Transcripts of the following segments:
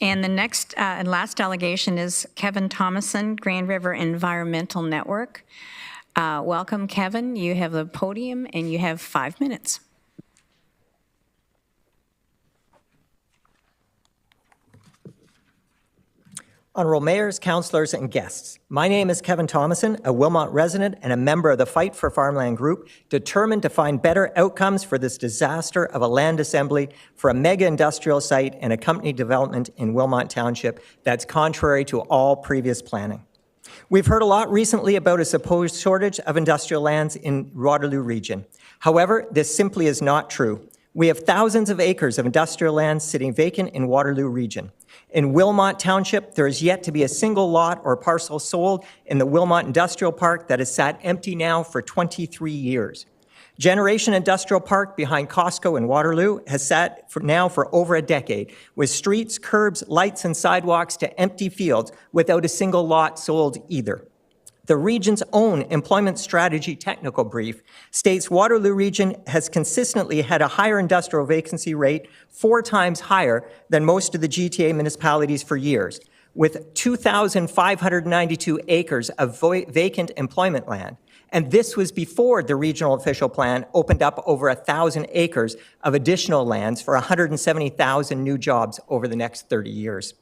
And the next and last delegation is Kevin Thomason, Grand River Environmental Network. Welcome, Kevin. You have the podium and you have 5 minutes. Honorable mayors, councillors, and guests, my name is Kevin Thomason, a Wilmot resident and a member of the Fight for Farmland group, determined to find better outcomes for this disaster of a land assembly for a mega industrial site and a company development in Wilmot Township that's contrary to all previous planning. We've heard a lot recently about a supposed shortage of industrial lands in Waterloo region. However, this simply is not true. We have thousands of acres of industrial land sitting vacant in Waterloo region. In Wilmot Township, there is yet to be a single lot or parcel sold in the Wilmot Industrial Park that has sat empty now for 23 years. Generation Industrial Park behind Costco in Waterloo has sat now for over a decade, with streets, curbs, lights, and sidewalks to empty fields without a single lot sold either. The region's own employment strategy technical brief states Waterloo region has consistently had a higher industrial vacancy rate, 4 times higher than most of the GTA municipalities for years, with 2,592 acres of vacant employment land. And this was before the regional official plan opened up over 1,000 acres of additional lands for 170,000 new jobs over the next 30 years.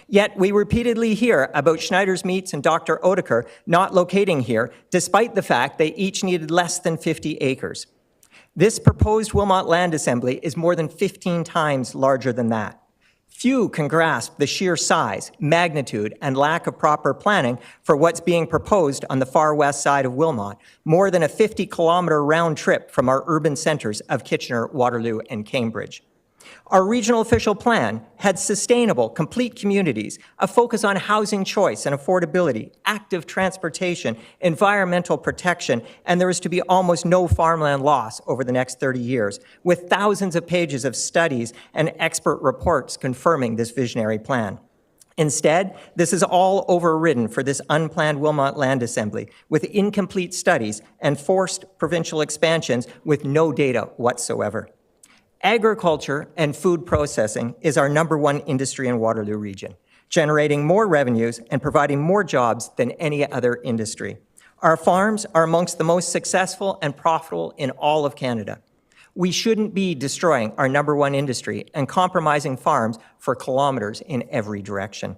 Yet we repeatedly hear about Schneider's Meats and Dr. Oetker not locating here, despite the fact they each needed less than 50 acres. This proposed Wilmot land assembly is more than 15 times larger than that. Few can grasp the sheer size, magnitude, and lack of proper planning for what's being proposed on the far west side of Wilmot, more than a 50-kilometer round trip from our urban centres of Kitchener, Waterloo, and Cambridge. Our regional official plan had sustainable, complete communities, a focus on housing choice and affordability, active transportation, environmental protection, and there is to be almost no farmland loss over the next 30 years, with thousands of pages of studies and expert reports confirming this visionary plan. Instead, this is all overridden for this unplanned Wilmot land assembly, with incomplete studies and forced provincial expansions with no data whatsoever. Agriculture and food processing is our #1 industry in Waterloo region, generating more revenues and providing more jobs than any other industry. Our farms are amongst the most successful and profitable in all of Canada. We shouldn't be destroying our #1 industry and compromising farms for kilometers in every direction.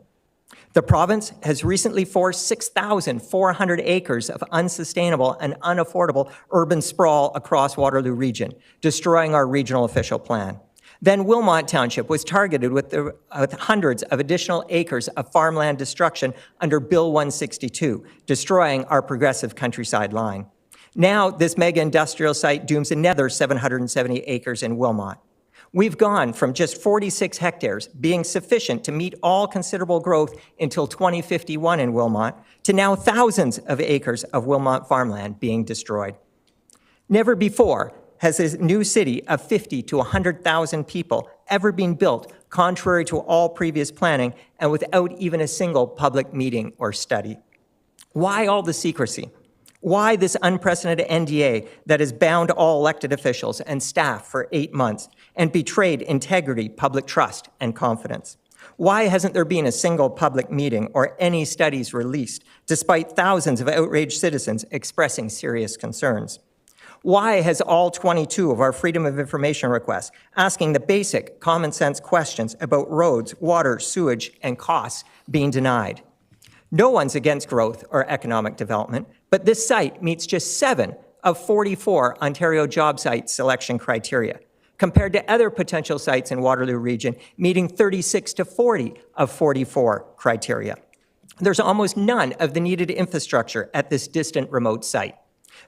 The province has recently forced 6,400 acres of unsustainable and unaffordable urban sprawl across Waterloo region, destroying our regional official plan. Then Wilmot Township was targeted with hundreds of additional acres of farmland destruction under Bill 162, destroying our progressive countryside line. Now, this mega industrial site dooms another 770 acres in Wilmot. We've gone from just 46 hectares being sufficient to meet all considerable growth until 2051 in Wilmot to now thousands of acres of Wilmot farmland being destroyed. Never before has a new city of 50 to 100,000 people ever been built contrary to all previous planning and without even a single public meeting or study. Why all the secrecy? Why this unprecedented NDA that has bound all elected officials and staff for 8 months and betrayed integrity, public trust, and confidence? Why hasn't there been a single public meeting or any studies released, despite thousands of outraged citizens expressing serious concerns? Why has all 22 of our Freedom of Information requests asking the basic common sense questions about roads, water, sewage, and costs being denied? No one's against growth or economic development, but this site meets just 7 of 44 Ontario job site selection criteria, compared to other potential sites in Waterloo region meeting 36 to 40 of 44 criteria. There's almost none of the needed infrastructure at this distant remote site.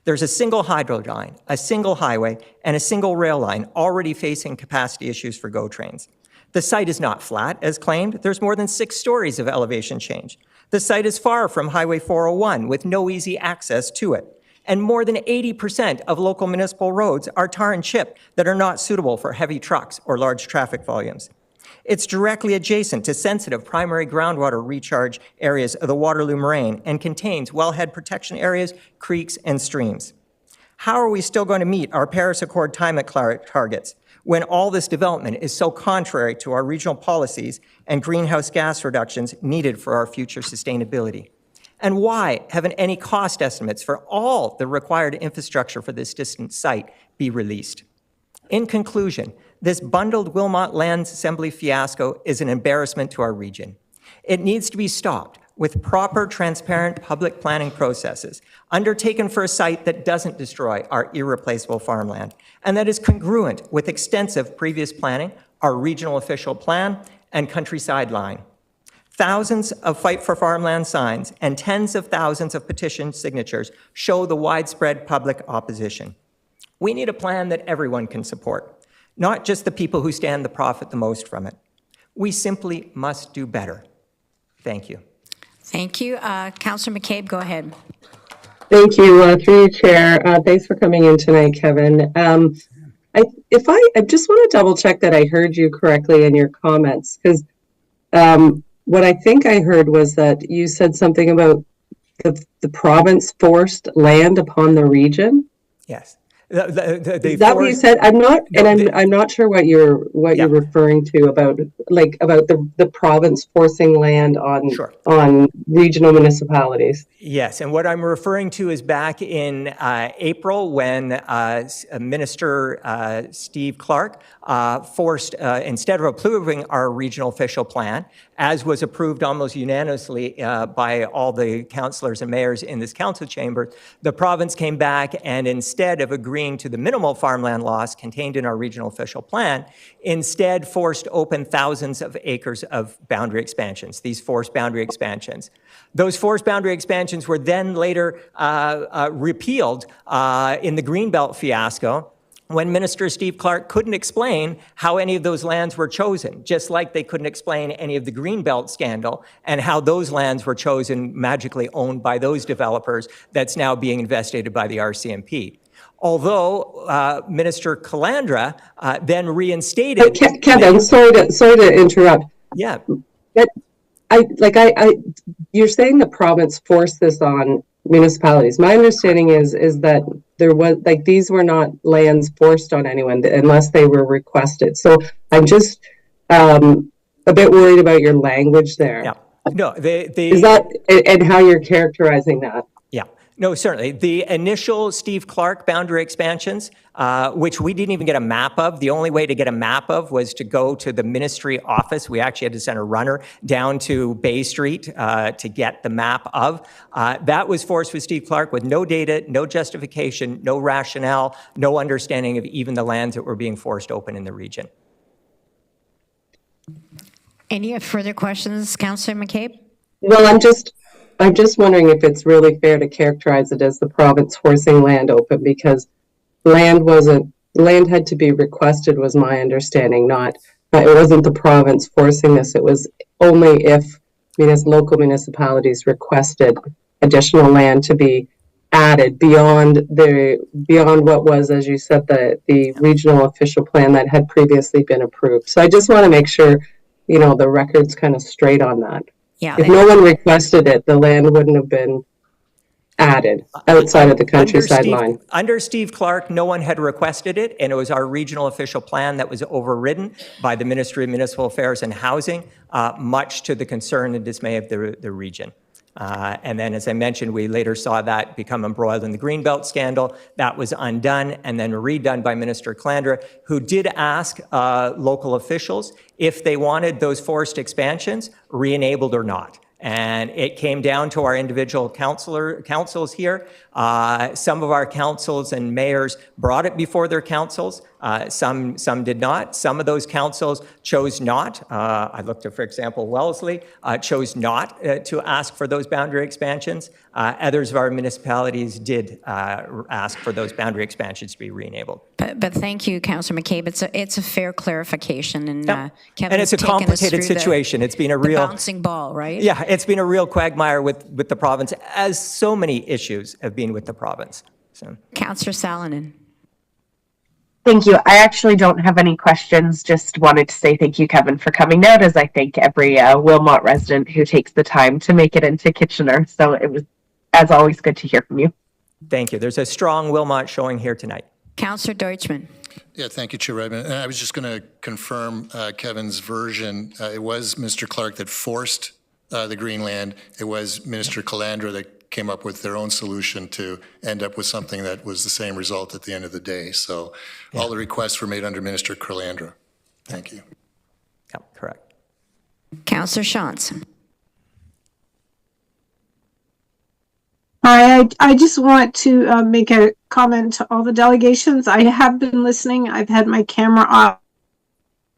There's a single hydro line, a single highway, and a single rail line already facing capacity issues for GO trains. The site is not flat, as claimed. There's more than 6 stories of elevation change. The site is far from Highway 401 with no easy access to it. And more than 80% of local municipal roads are tar and chip that are not suitable for heavy trucks or large traffic volumes. It's directly adjacent to sensitive primary groundwater recharge areas of the Waterloo Moraine and contains wellhead protection areas, creeks, and streams. How are we still going to meet our Paris Accord climate targets when all this development is so contrary to our regional policies and greenhouse gas reductions needed for our future sustainability? And why haven't any cost estimates for all the required infrastructure for this distant site be released? In conclusion, this bundled Wilmot land assembly fiasco is an embarrassment to our region. It needs to be stopped with proper, transparent public planning processes undertaken for a site that doesn't destroy our irreplaceable farmland and that is congruent with extensive previous planning, our regional official plan, and countryside line. Thousands of Fight for Farmland signs and tens of thousands of petition signatures show the widespread public opposition. We need a plan that everyone can support, not just the people who stand to profit the most from it. We simply must do better. Thank you. Thank you. Councillor McCabe, go ahead. Thank you, through you, Chair. Thanks for coming in tonight, Kevin. I just want to double check that I heard you correctly in your comments, because what I think I heard was that you said something about the province forced land upon the region. Yes. Is that what you said? I'm not, and I'm not sure what you're referring to about the province forcing land on regional municipalities. Yes, and what I'm referring to is back in April when Minister Steve Clark forced, instead of approving our regional official plan, as was approved almost unanimously by all the councillors and mayors in this council chamber, the province came back and instead of agreeing to the minimal farmland loss contained in our regional official plan, instead forced open thousands of acres of boundary expansions, these forced boundary expansions. Those forced boundary expansions were then later repealed in the Greenbelt fiasco when Minister Steve Clark couldn't explain how any of those lands were chosen, just like they couldn't explain any of the Greenbelt scandal and how those lands were chosen, magically owned by those developers that's now being investigated by the RCMP. Although Minister Calandra then reinstated... Kevin, sorry to interrupt. Yeah. But you're saying the province forced this on municipalities. My understanding is that there was, these were not lands forced on anyone unless they were requested. So I'm just a bit worried about your language there. Yeah. No, is that, and how you're characterizing that? Yeah. No, certainly. The initial Steve Clark boundary expansions, which we didn't even get a map of, the only way to get a map of was to go to the ministry office. We actually had to send a runner down to Bay Street to get the map of. That was forced with Steve Clark with no data, no justification, no rationale, no understanding of even the lands that were being forced open in the region. Any further questions, Councillor McCabe? Well, I'm just wondering if it's really fair to characterize it as the province forcing land open, because land had to be requested, was my understanding, it wasn't the province forcing this. It was only if local municipalities requested additional land to be added beyond what was, as you said, the regional official plan that had previously been approved. So I just want to make sure, the record's kind of straight on that. Yeah. If no one requested it, the land wouldn't have been added outside of the countryside line. Under Steve Clark, no one had requested it, and it was our regional official plan that was overridden by the Ministry of Municipal Affairs and Housing, much to the concern and dismay of the region. And then, as I mentioned, we later saw that become embroiled in the Greenbelt scandal. That was undone and then redone by Minister Calandra, who did ask local officials if they wanted those forced expansions re-enabled or not. And it came down to our individual councils here. Some of our councils and mayors brought it before their councils. Some did not. Some of those councils chose not. I looked at, for example, Wellesley chose not to ask for those boundary expansions. Others of our municipalities did ask for those boundary expansions to be re-enabled. But thank you, Councillor McCabe. It's a fair clarification, and Yep. Kevin, and it's a complicated situation. It's been a real bouncing ball, right? Yeah, it's been a real quagmire with the province, as so many issues have been with the province. So, Councillor Salonen. Thank you. I actually don't have any questions. Just wanted to say thank you, Kevin, for coming out, as I thank every Wilmot resident who takes the time to make it into Kitchener. So it was, as always, good to hear from you. Thank you. There's a strong Wilmot showing here tonight. Councillor Deutschman. Yeah, thank you, Chair Redmond. And I was just going to confirm Kevin's version. It was Mr. Clark that forced the Greenland. It was Minister Calandra that came up with their own solution to end up with something that was the same result at the end of the day. So all the requests were made under Minister Calandra. Thank you. Yeah, correct. Councillor Shantz. Hi, I just want to make a comment to all the delegations. I have been listening. I've had my camera off.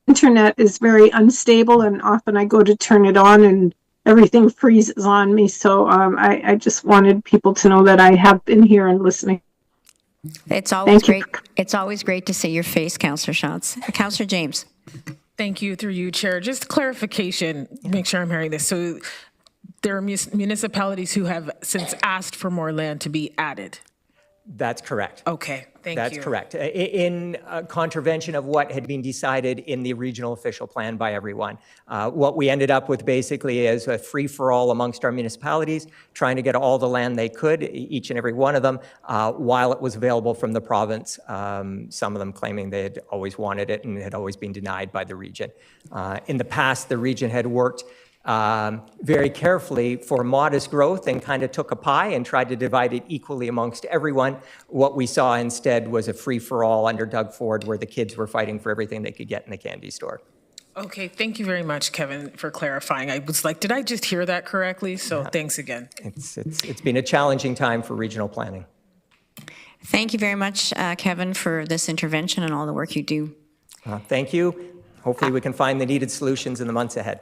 Internet is very unstable, and often I go to turn it on and everything freezes on me. So I just wanted people to know that I have been here and listening. It's always great. It's always great to see your face, Councillor Shantz. Councillor James. Thank you, through you, Chair. Just clarification, make sure I'm hearing this. So there are municipalities who have since asked for more land to be added. That's correct. Okay, thank you. That's correct. In contravention of what had been decided in the regional official plan by everyone. What we ended up with basically is a free-for-all amongst our municipalities, trying to get all the land they could, each and every one of them, while it was available from the province. Some of them claiming they had always wanted it and it had always been denied by the region. In the past, the region had worked very carefully for modest growth and kind of took a pie and tried to divide it equally amongst everyone. What we saw instead was a free-for-all under Doug Ford where the kids were fighting for everything they could get in the candy store. Okay, thank you very much, Kevin, for clarifying. I was like, did I just hear that correctly? So thanks again. It's been a challenging time for regional planning. Thank you very much, Kevin, for this intervention and all the work you do. Thank you. Hopefully we can find the needed solutions in the months ahead.